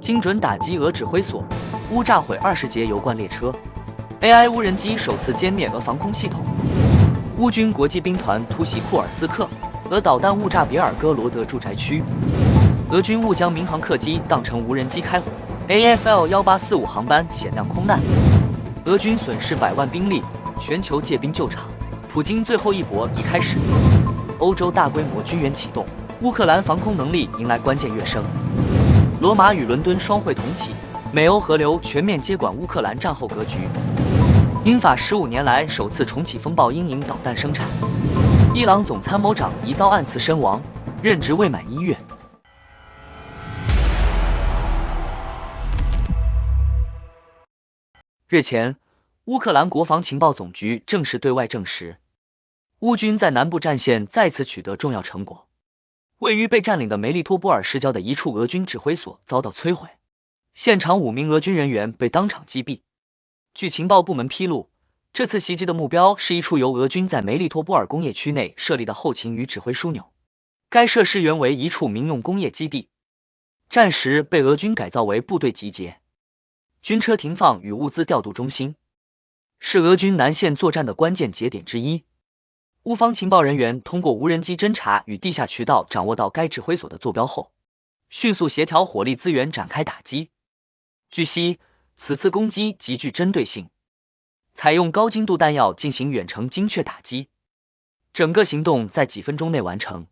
精准打击俄指挥所，乌炸毁20节油罐列车。AI 无人机首次歼灭俄防空系统。乌军国际兵团突袭库尔斯克，俄导弹误炸别尔哥罗德住宅区。俄军误将民航客机当成无人机开火。AFL 1845航班险酿空难。俄军损失100万兵力，全球借兵救场。普京最后一搏已开始。欧洲大规模军援启动，乌克兰防空能力迎来关键跃升。罗马与伦敦双会同启，美欧河流全面接管乌克兰战后格局。英法15年来首次重启风暴鹰营导弹生产。伊朗总参谋长疑遭暗刺身亡，任职未满1月。日前，乌克兰国防情报总局正式对外证实，乌军在南部战线再次取得重要成果。位于被占领的梅利托波尔市郊的一处俄军指挥所遭到摧毁，现场5名俄军人员被当场击毙。据情报部门披露，这次袭击的目标是一处由俄军在梅利托波尔工业区内设立的后勤与指挥枢纽。该设施原为一处民用工业基地，战时被俄军改造为部队集结、军车停放与物资调度中心，是俄军南线作战的关键节点之一。乌方情报人员通过无人机侦察与地下渠道掌握到该指挥所的坐标后，迅速协调火力资源展开打击。据悉，此次攻击极具针对性，采用高精度弹药进行远程精确打击，整个行动在几分钟内完成。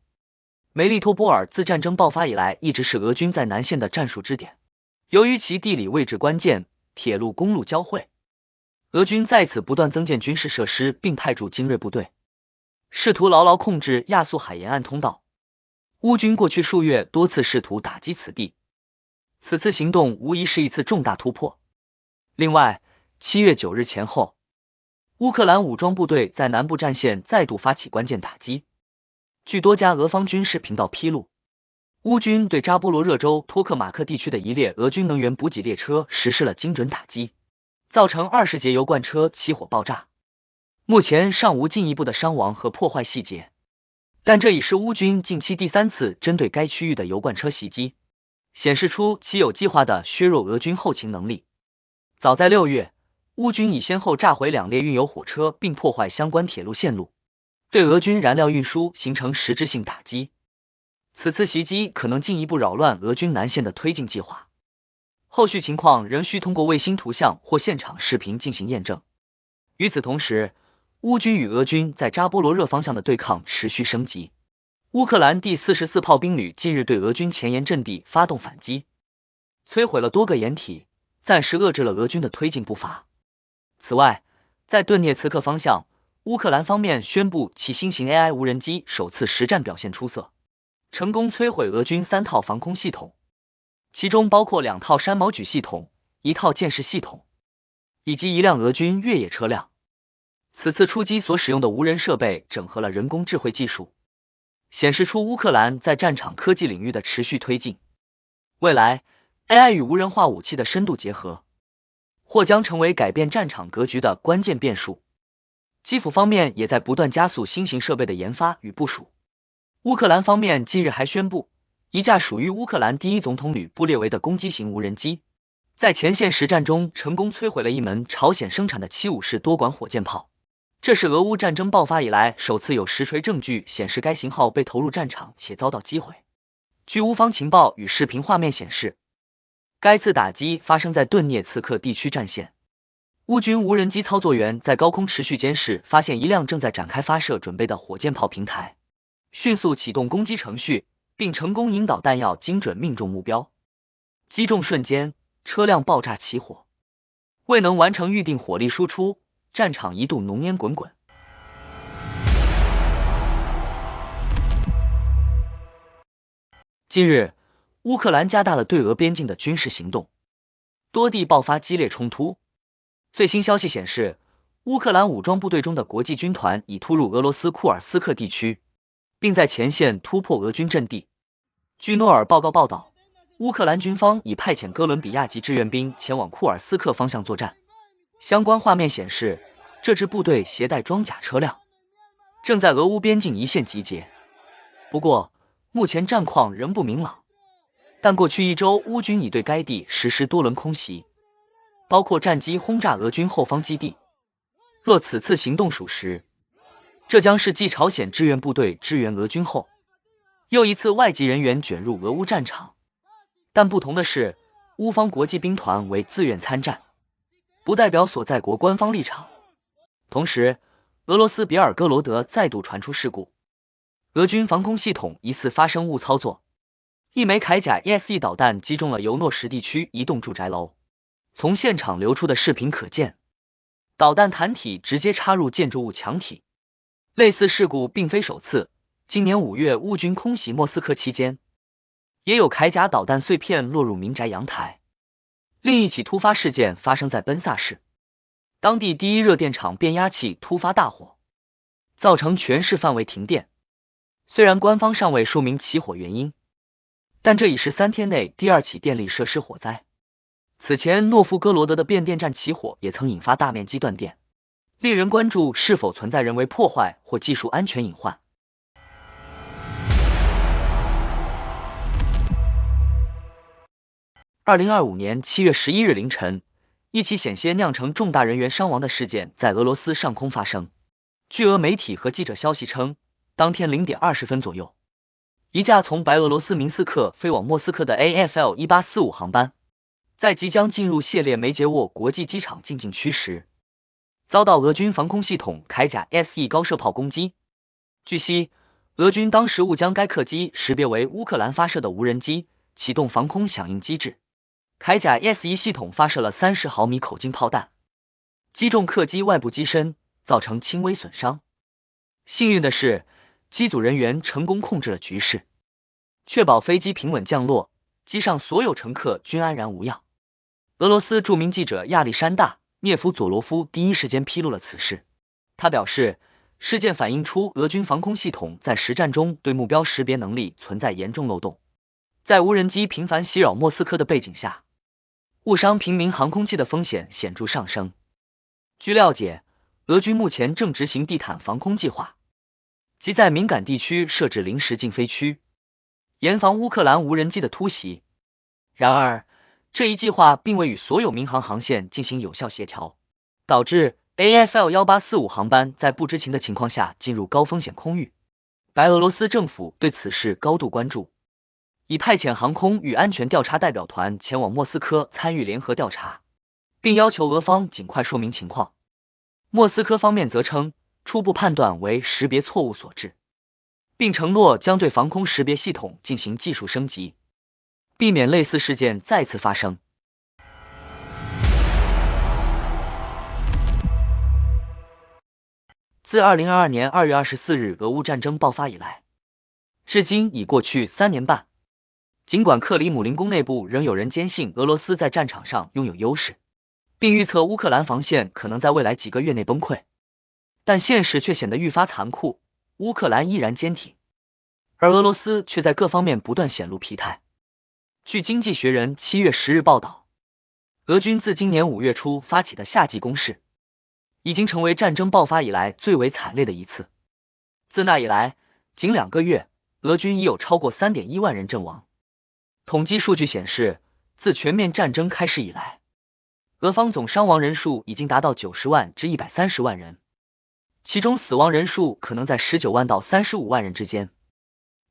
梅利托波尔自战争爆发以来一直是俄军在南线的战术支点，由于其地理位置关键，铁路公路交汇，俄军在此不断增建军事设施，并派驻精锐部队，试图牢牢控制亚速海沿岸通道。乌军过去数月多次试图打击此地，此次行动无疑是一次重大突破。另外，7月9日前后，乌克兰武装部队在南部战线再度发起关键打击。据多家俄方军事频道披露，乌军对扎波罗热州托克马克地区的一列俄军能源补给列车实施了精准打击，造成20节油罐车起火爆炸。目前尚无进一步的伤亡和破坏细节，但这已是乌军近期第3次针对该区域的油罐车袭击，显示出其有计划的削弱俄军后勤能力。早在6月，乌军已先后炸毁2列运油火车，并破坏相关铁路线路，对俄军燃料运输形成实质性打击。此次袭击可能进一步扰乱俄军南线的推进计划，后续情况仍需通过卫星图像或现场视频进行验证。与此同时，乌军与俄军在扎波罗热方向的对抗持续升级。乌克兰第44炮兵旅近日对俄军前沿阵地发动反击，摧毁了多个掩体，暂时遏制了俄军的推进步伐。此外，在顿涅茨克方向，乌克兰方面宣布其新型 AI 无人机首次实战表现出色，成功摧毁俄军3套防空系统，其中包括2套山毛榉系统、1套箭式系统，以及1辆俄军越野车辆。此次出击所使用的无人设备整合了人工智慧技术，显示出乌克兰在战场科技领域的持续推进。未来 AI 与无人化武器的深度结合，或将成为改变战场格局的关键变数。基辅方面也在不断加速新型设备的研发与部署。乌克兰方面近日还宣布，一架属于乌克兰第1总统旅布列维的攻击型无人机，在前线实战中成功摧毁了一门朝鲜生产的75式多管火箭炮。这是俄乌战争爆发以来首次有实锤证据显示该型号被投入战场且遭到击毁。据乌方情报与视频画面显示，该次打击发生在顿涅茨克地区战线。乌军无人机操作员在高空持续监视，发现一辆正在展开发射准备的火箭炮平台，迅速启动攻击程序，并成功引导弹药精准命中目标。击中瞬间，车辆爆炸起火，未能完成预定火力输出，战场一度浓烟滚滚。近日，乌克兰加大了对俄边境的军事行动，多地爆发激烈冲突。最新消息显示，乌克兰武装部队中的国际军团已突入俄罗斯库尔斯克地区，并在前线突破俄军阵地。据诺尔报告报道，乌克兰军方已派遣哥伦比亚籍志愿兵前往库尔斯克方向作战。相关画面显示，这支部队携带装甲车辆，正在俄乌边境一线集结。不过，目前战况仍不明朗。但过去一周，乌军已对该地实施多轮空袭，包括战机轰炸俄军后方基地。若此次行动属实，这将是继朝鲜支援部队支援俄军后，又一次外籍人员卷入俄乌战场。但不同的是，乌方国际兵团为自愿参战，不代表所在国官方立场。同时，俄罗斯别尔哥罗德再度传出事故，俄军防空系统疑似发生误操作，一枚铠甲 ESE 导弹击中了尤诺什地区一栋住宅楼。从现场流出的视频可见，导弹弹体直接插入建筑物墙体。类似事故并非首次，今年5月乌军空袭莫斯科期间，也有铠甲导弹碎片落入民宅阳台。另一起突发事件发生在奔萨市，当地第一热电厂变压器突发大火，造成全市范围停电。虽然官方尚未说明起火原因，但这已是3天内第2起电力设施火灾。此前诺夫哥罗德的变电站起火也曾引发大面积断电，令人关注是否存在人为破坏或技术安全隐患。2025年7月11日凌晨，一起险些酿成重大人员伤亡的事件在俄罗斯上空发生。据俄媒体和记者消息称，当天0点20分左右，一架从白俄罗斯明斯克飞往莫斯科的 AFL-1845 航班，在即将进入谢列梅捷沃国际机场进境区时，遭到俄军防空系统铠甲 SE 高射炮攻击。据悉，俄军当时误将该客机识别为乌克兰发射的无人机，启动防空响应机制。铠甲 SE 系统发射了30毫米口径炮弹，击中客机外部机身，造成轻微损伤。幸运的是，机组人员成功控制了局势，确保飞机平稳降落，机上所有乘客均安然无恙。俄罗斯著名记者亚历山大·涅夫佐罗夫第一时间披露了此事。他表示，事件反映出俄军防空系统在实战中对目标识别能力存在严重漏洞。在无人机频繁袭扰莫斯科的背景下，误伤平民航空器的风险显著上升。据了解，俄军目前正执行地毯防空计划，即在敏感地区设置临时禁飞区，严防乌克兰无人机的突袭。然而，这一计划并未与所有民航航线进行有效协调，导致 AFL-1845 航班在不知情的情况下进入高风险空域。白俄罗斯政府对此事高度关注，已派遣航空与安全调查代表团前往莫斯科参与联合调查，并要求俄方尽快说明情况。莫斯科方面则称，初步判断为识别错误所致，并承诺将对防空识别系统进行技术升级，避免类似事件再次发生。自2022年2月24日俄乌战争爆发以来，至今已过去3年半。尽管克里姆林宫内部仍有人坚信俄罗斯在战场上拥有优势，并预测乌克兰防线可能在未来几个月内崩溃，但现实却显得愈发残酷，乌克兰依然坚挺，而俄罗斯却在各方面不断显露疲态。据经济学人7月10日报道，俄军自今年5月初发起的夏季攻势，已经成为战争爆发以来最为惨烈的一次。自那以来，仅2个月，俄军已有超过 3.1 万人阵亡。统计数据显示，自全面战争开始以来，俄方总伤亡人数已经达到90万至130万人，其中死亡人数可能在19万到35万人之间。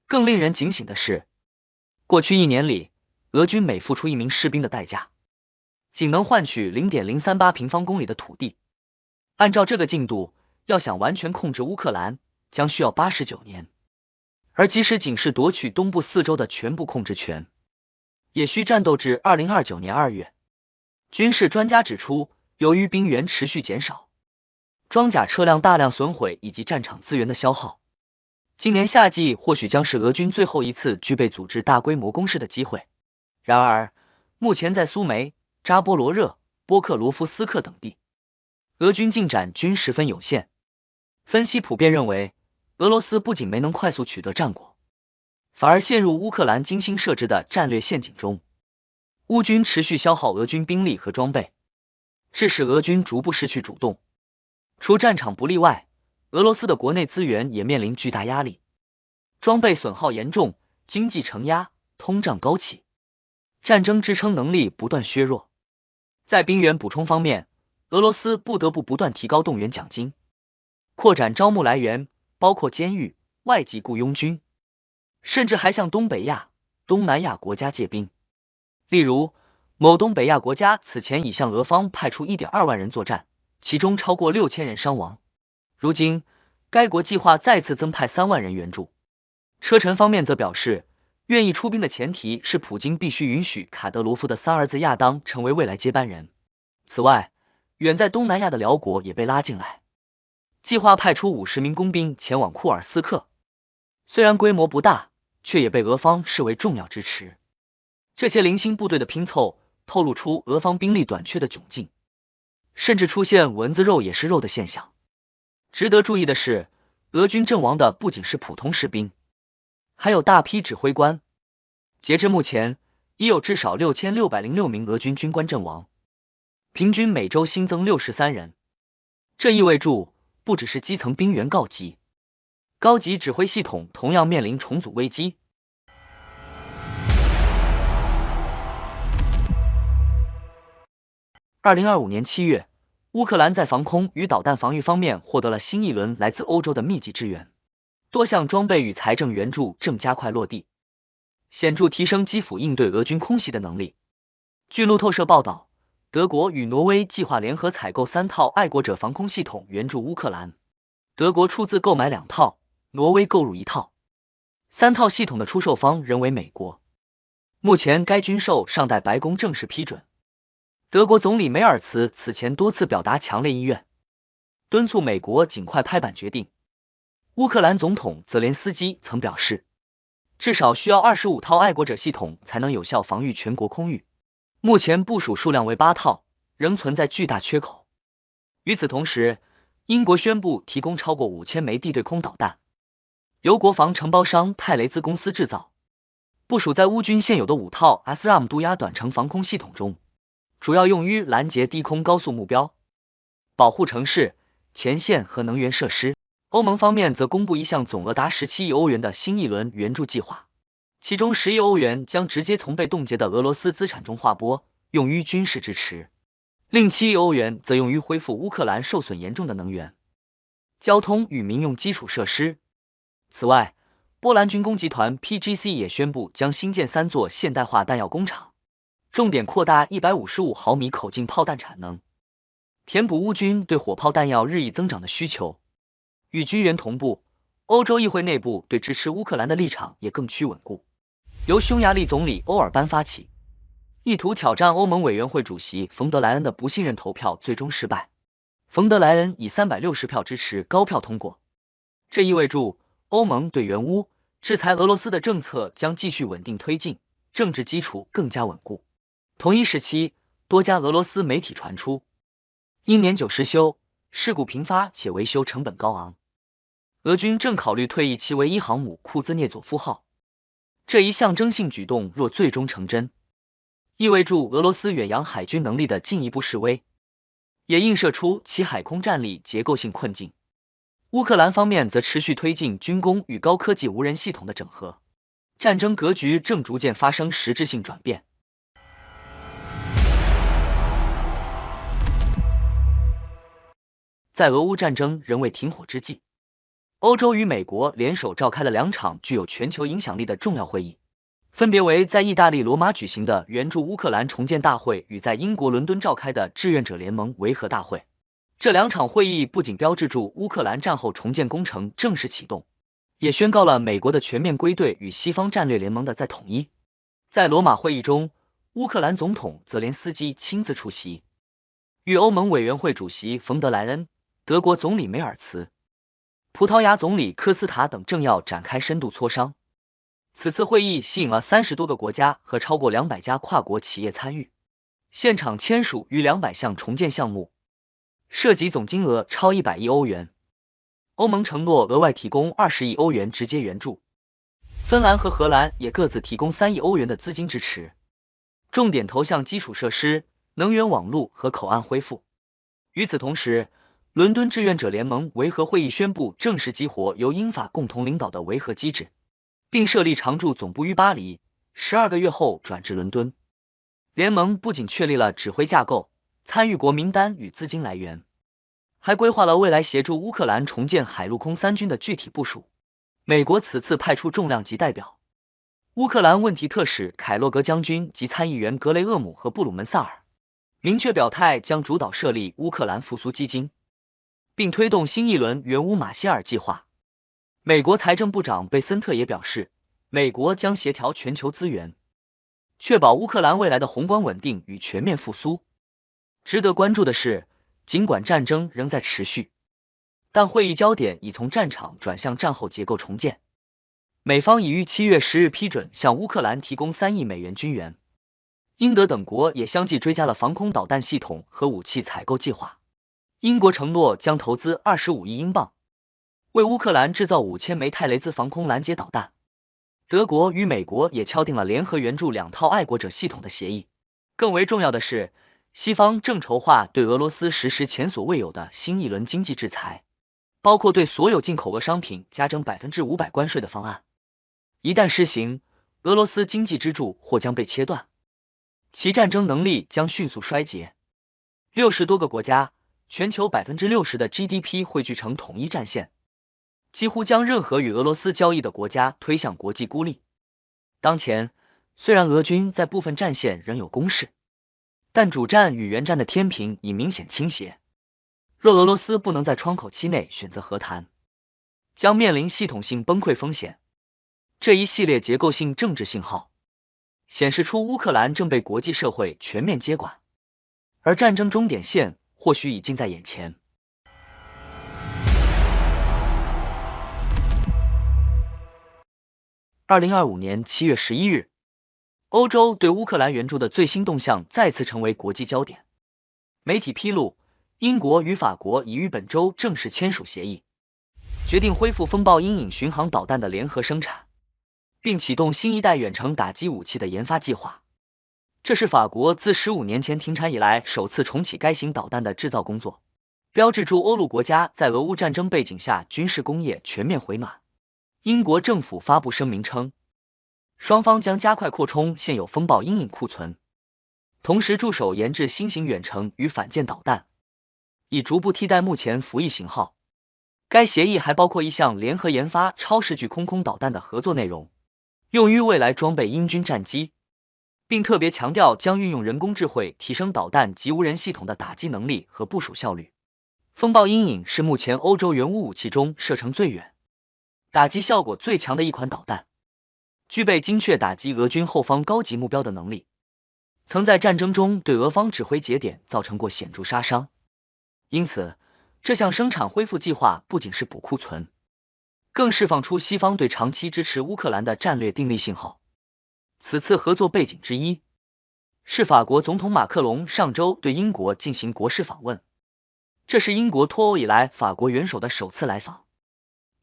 更令人警醒的是，过去1年里，俄军每付出1名士兵的代价，仅能换取 0.038 平方公里的土地。按照这个进度，要想完全控制乌克兰，将需要89年。而即使仅是夺取东部4州的全部控制权，也需战斗至2029年2月。军事专家指出，由于兵员持续减少，装甲车辆大量损毁以及战场资源的消耗，今年夏季或许将是俄军最后一次具备组织大规模攻势的机会。然而，目前在苏梅、扎波罗热、波克罗夫斯克等地，俄军进展均十分有限。分析普遍认为，俄罗斯不仅没能快速取得战果，反而陷入乌克兰精心设置的战略陷阱中。乌军持续消耗俄军兵力和装备，致使俄军逐步失去主动。除战场不利外，俄罗斯的国内资源也面临巨大压力，装备损耗严重，经济承压，通胀高企。战争支撑能力不断削弱。在兵源补充方面，俄罗斯不得不断提高动员奖金，扩展招募来源，包括监狱、外籍雇佣军，甚至还向东北亚、东南亚国家借兵。例如，某东北亚国家此前已向俄方派出 1.2 万人作战，其中超过6000人伤亡。如今，该国计划再次增派3万人援助。车臣方面则表示，愿意出兵的前提是普京必须允许卡德罗夫的3儿子亚当成为未来接班人。此外，远在东南亚的辽国也被拉进来，计划派出50名工兵前往库尔斯克。虽然规模不大，却也被俄方视为重要支持。这些零星部队的拼凑透露出俄方兵力短缺的窘境，甚至出现蚊子肉也是肉的现象。值得注意的是，俄军阵亡的不仅是普通士兵，还有大批指挥官。截至目前，已有至少6606名俄军军官阵亡，平均每周新增63人。这意味着不只是基层兵员告急，高级指挥系统同样面临重组危机。2025年7月，乌克兰在防空与导弹防御方面获得了新一轮来自欧洲的密集支援，多项装备与财政援助正加快落地，显著提升基辅应对俄军空袭的能力。据路透社报道，德国与挪威计划联合采购3套爱国者防空系统援助乌克兰，德国出资购买2套，挪威购入1套，3套系统的出售方仍为美国。目前该军售尚待白宫正式批准。德国总理梅尔茨此前多次表达强烈意愿，敦促美国尽快拍板决定。乌克兰总统泽连斯基曾表示，至少需要25套爱国者系统才能有效防御全国空域，目前部署数量为8套，仍存在巨大缺口。与此同时，英国宣布提供超过5000枚地对空导弹，由国防承包商泰雷兹公司制造，部署在乌军现有的5套 ASRAAM 渡鸦短程防空系统中，主要用于拦截低空高速目标，保护城市、前线和能源设施。欧盟方面则公布一项总额达17亿欧元的新一轮援助计划，其中10亿欧元将直接从被冻结的俄罗斯资产中划拨，用于军事支持，另7亿欧元则用于恢复乌克兰受损严重的能源、交通与民用基础设施。此外，波兰军工集团 PGC 也宣布将新建3座现代化弹药工厂，重点扩大155毫米口径炮弹产能，填补乌军对火炮弹药日益增长的需求。与军援同步，欧洲议会内部对支持乌克兰的立场也更趋稳固，由匈牙利总理欧尔班发起，意图挑战欧盟委员会主席冯德莱恩的不信任投票最终失败，冯德莱恩以360票支持高票通过。这意味着欧盟对援乌、制裁俄罗斯的政策将继续稳定推进，政治基础更加稳固。同一时期，多家俄罗斯媒体传出，因年久失修，事故频发且维修成本高昂，俄军正考虑退役其唯一航母库兹涅佐夫号。这一象征性举动若最终成真，意味着俄罗斯远洋海军能力的进一步式微，也映射出其海空战力结构性困境。乌克兰方面则持续推进军工与高科技无人系统的整合，战争格局正逐渐发生实质性转变。在俄乌战争仍未停火之际，欧洲与美国联手召开了2场具有全球影响力的重要会议，分别为在意大利罗马举行的援助乌克兰重建大会与在英国伦敦召开的志愿者联盟维和大会。这2场会议不仅标志着乌克兰战后重建工程正式启动，也宣告了美国的全面归队与西方战略联盟的再统一。在罗马会议中，乌克兰总统泽连斯基亲自出席，与欧盟委员会主席冯德莱恩、德国总理梅尔茨、葡萄牙总理科斯塔等政要展开深度磋商。此次会议吸引了30多个国家和超过200家跨国企业参与，现场签署逾200项重建项目，涉及总金额超100亿欧元。欧盟承诺额外提供20亿欧元直接援助，芬兰和荷兰也各自提供3亿欧元的资金支持，重点投向基础设施、能源网络和口岸恢复。与此同时，伦敦志愿者联盟维和会议宣布正式激活由英法共同领导的维和机制，并设立常驻总部于巴黎，12个月后转至伦敦。联盟不仅确立了指挥架构、参与国名单与资金来源，还规划了未来协助乌克兰重建海陆空三军的具体部署。美国此次派出重量级代表，乌克兰问题特使凯洛格将军及参议员格雷厄姆和布鲁门萨尔，明确表态将主导设立乌克兰复苏基金，并推动新一轮援乌马歇尔计划。美国财政部长贝森特也表示，美国将协调全球资源，确保乌克兰未来的宏观稳定与全面复苏。值得关注的是，尽管战争仍在持续，但会议焦点已从战场转向战后结构重建。美方已于7月10日批准向乌克兰提供3亿美元军援，英德等国也相继追加了防空导弹系统和武器采购计划。英国承诺将投资25亿英镑，为乌克兰制造5000枚泰雷兹防空拦截导弹。德国与美国也敲定了联合援助2套爱国者系统的协议。更为重要的是，西方正筹划对俄罗斯实施前所未有的新一轮经济制裁，包括对所有进口俄商品加征500%关税的方案。一旦施行，俄罗斯经济支柱或将被切断，其战争能力将迅速衰竭。60多个国家，全球60%的 GDP 汇聚成统一战线，几乎将任何与俄罗斯交易的国家推向国际孤立。当前，虽然俄军在部分战线仍有攻势，但主战与援战的天平已明显倾斜。若俄罗斯不能在窗口期内选择和谈，将面临系统性崩溃风险。这一系列结构性政治信号显示出乌克兰正被国际社会全面接管，而战争终点线或许已近在眼前。2025年7月11日，欧洲对乌克兰援助的最新动向再次成为国际焦点。媒体披露，英国与法国已于本周正式签署协议，决定恢复风暴阴影巡航导弹的联合生产，并启动新一代远程打击武器的研发计划。这是法国自15年前停产以来首次重启该型导弹的制造工作，标志着欧陆国家在俄乌战争背景下军事工业全面回暖。英国政府发布声明称，双方将加快扩充现有风暴阴影库存，同时着手研制新型远程与反舰导弹，以逐步替代目前服役型号。该协议还包括一项联合研发超视距空导弹的合作内容，用于未来装备英军战机，并特别强调将运用人工智慧提升导弹及无人系统的打击能力和部署效率。风暴阴影是目前欧洲援乌武器中射程最远、打击效果最强的一款导弹，具备精确打击俄军后方高级目标的能力，曾在战争中对俄方指挥节点造成过显著杀伤。因此，这项生产恢复计划不仅是补库存，更释放出西方对长期支持乌克兰的战略定力信号。此次合作背景之一，是法国总统马克龙上周对英国进行国事访问，这是英国脱欧以来法国元首的首次来访，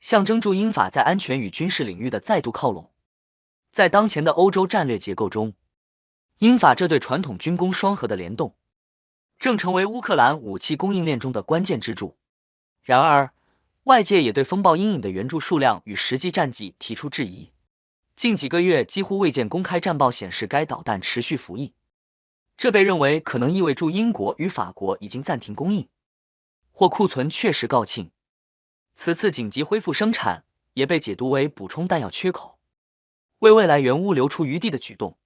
象征住英法在安全与军事领域的再度靠拢。在当前的欧洲战略结构中，英法这对传统军工双核的联动，正成为乌克兰武器供应链中的关键支柱。然而，外界也对风暴阴影的援助数量与实际战绩提出质疑。近几个月几乎未见公开战报显示该导弹持续服役，这被认为可能意味着英国与法国已经暂停供应，或库存确实告罄。此次紧急恢复生产也被解读为补充弹药缺口，为未来援乌留出余地的举动。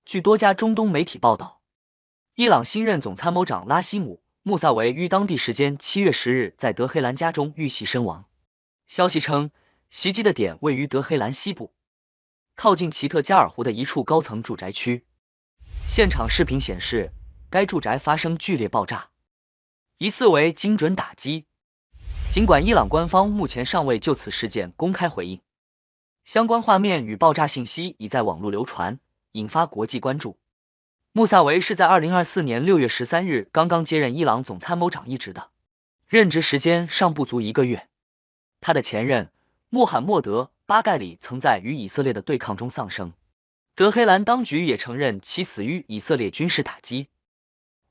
据多家中东媒体报道，伊朗新任总参谋长拉希姆·穆萨维于当地时间7月10日在德黑兰家中遇袭身亡。消息称，袭击的点位于德黑兰西部，靠近奇特加尔湖的一处高层住宅区。现场视频显示，该住宅发生剧烈爆炸，疑似为精准打击。尽管伊朗官方目前尚未就此事件公开回应，相关画面与爆炸信息已在网络流传，引发国际关注。穆萨维是在2024年6月13日刚刚接任伊朗总参谋长一职的，任职时间尚不足1个月。他的前任穆罕默德·巴盖里曾在与以色列的对抗中丧生，德黑兰当局也承认其死于以色列军事打击。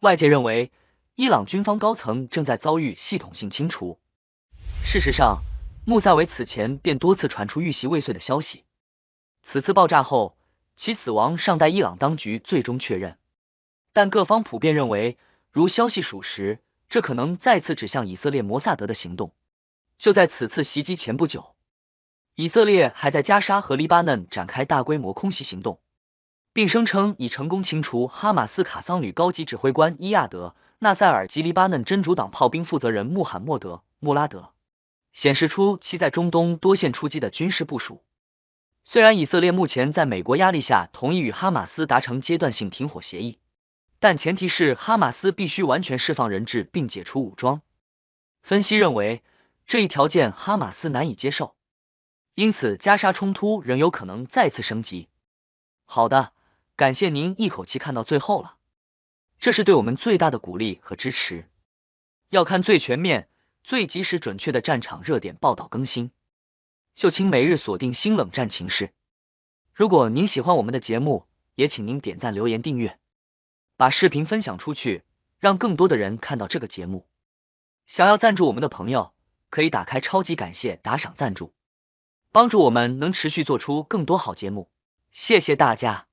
外界认为，伊朗军方高层正在遭遇系统性清除。事实上，穆萨维此前便多次传出遇袭未遂的消息，此次爆炸后，其死亡尚待伊朗当局最终确认，但各方普遍认为，如消息属实，这可能再次指向以色列摩萨德的行动。就在此次袭击前不久，以色列还在加沙和黎巴嫩展开大规模空袭行动，并声称已成功清除哈马斯卡桑旅高级指挥官伊亚德·纳塞尔及黎巴嫩真主党炮兵负责人穆罕默德·穆拉德，显示出其在中东多线出击的军事部署。虽然以色列目前在美国压力下同意与哈马斯达成阶段性停火协议，但前提是哈马斯必须完全释放人质并解除武装。分析认为，这一条件哈马斯难以接受，因此加沙冲突仍有可能再次升级。好的，感谢您一口气看到最后了，这是对我们最大的鼓励和支持。要看最全面、最及时准确的战场热点报道更新，就请每日锁定新冷战情势。如果您喜欢我们的节目，也请您点赞、留言、订阅，把视频分享出去，让更多的人看到这个节目。想要赞助我们的朋友，可以打开超级感谢打赏赞助，帮助我们能持续做出更多好节目。谢谢大家。